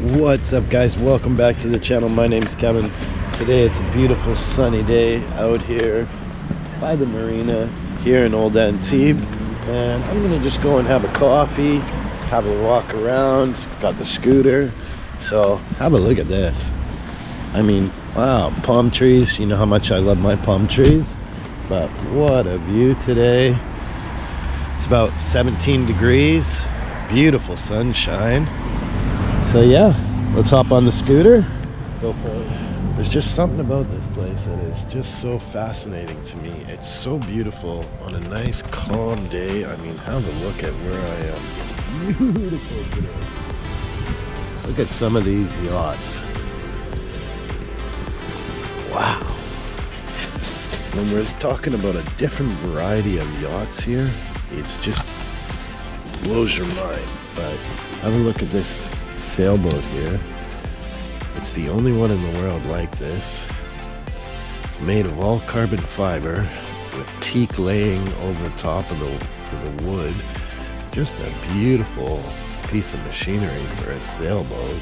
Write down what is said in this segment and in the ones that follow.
What's up, guys? Welcome back to the channel. My name's Kevin. Today it's a beautiful sunny day out here by the marina here in Old Antibes, and I'm gonna just go and have a coffee, have a walk around. Got the scooter, so have a look at this. I mean, wow, palm trees. You know how much I love my palm trees, but what a view today. It's about 17 degrees, beautiful sunshine. So yeah, let's hop on the scooter, go for it. There's just something about this place that is just so fascinating to me. It's so beautiful on a nice calm day. I mean, have a look at where I am. It's beautiful today. Look at some of these yachts. Wow. When we're talking about a different variety of yachts here, it's just blows your mind. But have a look at this sailboat here. It's the only one in the world like this. It's made of all carbon fiber with teak laying over top of the wood. Just a beautiful piece of machinery for a sailboat.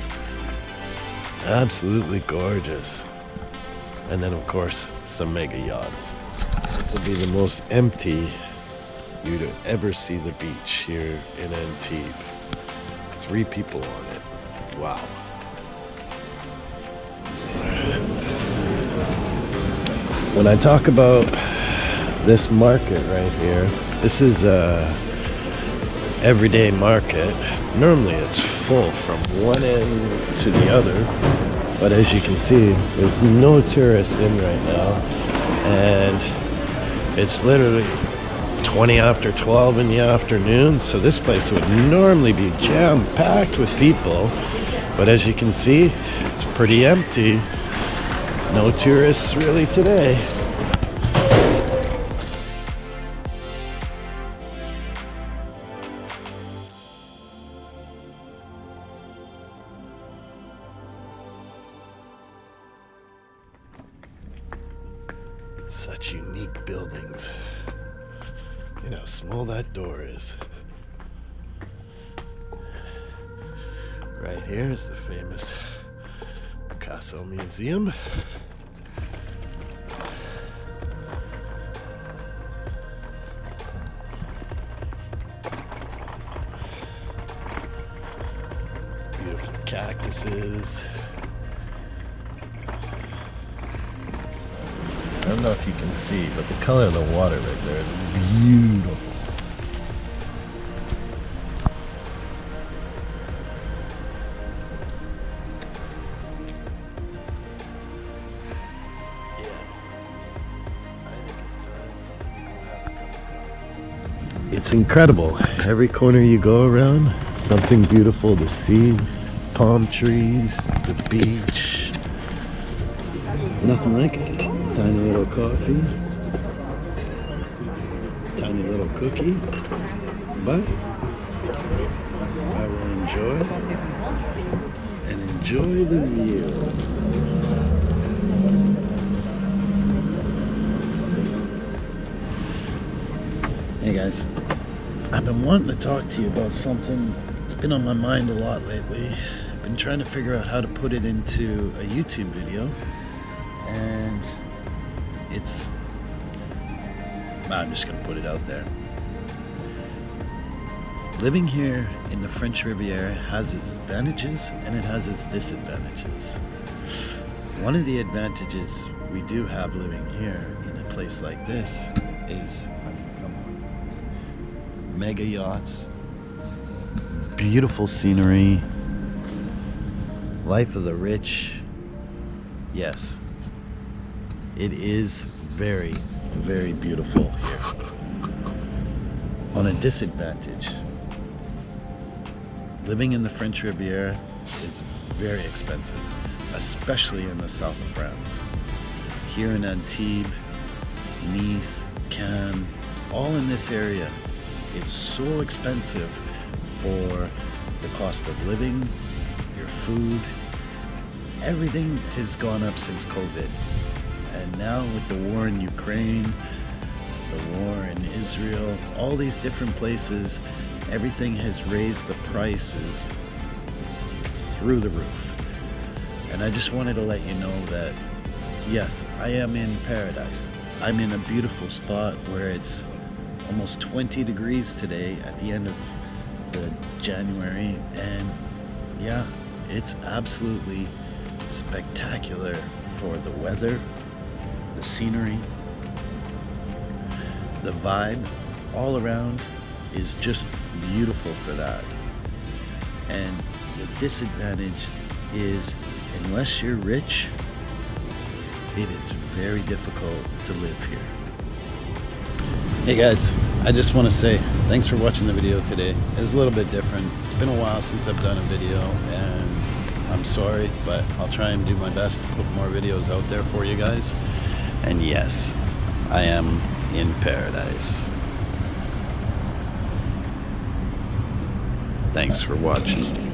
Absolutely gorgeous. And then of course some mega yachts. This will be the most empty you'd ever see the beach here in Antibes. 3 people on it. Wow. When I talk about this market right here, this is a everyday market. Normally it's full from one end to the other, but as you can see, there's no tourists in right now, and it's literally 20 after 12 in the afternoon, so this place would normally be jam-packed with people, but as you can see, it's pretty empty. No tourists really today. Such unique buildings. Look how small that door is. Right here is the famous Picasso Museum. Beautiful cactuses. I don't know if you can see, but the color of the water right there is beautiful. It's incredible. Every corner you go around, something beautiful to see. Palm trees, the beach. Nothing like it. Tiny little coffee. Tiny little cookie. But I will enjoy and enjoy the view. Hey guys, I've been wanting to talk to you about something that's been on my mind a lot lately. I've been trying to figure out how to put it into a YouTube video, and I'm just gonna put it out there. Living here in the French Riviera has its advantages and it has its disadvantages. One of the advantages we do have living here in a place like this is, mega yachts, beautiful scenery, life of the rich. Yes, it is very, very beautiful here. On a disadvantage, living in the French Riviera is very expensive, especially in the south of France. Here in Antibes, Nice, Cannes, all in this area, it's so expensive for the cost of living, your food. Everything has gone up since COVID. And now with the war in Ukraine, the war in Israel, all these different places, everything has raised the prices through the roof. And I just wanted to let you know that, yes, I am in paradise. I'm in a beautiful spot where it's almost 20 degrees today at the end of the January, and yeah, it's absolutely spectacular for the weather, the scenery, the vibe all around is just beautiful for that. And the disadvantage is, unless you're rich, it is very difficult to live here. Hey guys, I just want to say thanks for watching the video today. It's a little bit different. It's been a while since I've done a video, and I'm sorry, but I'll try and do my best to put more videos out there for you guys. And yes, I am in paradise. Thanks for watching.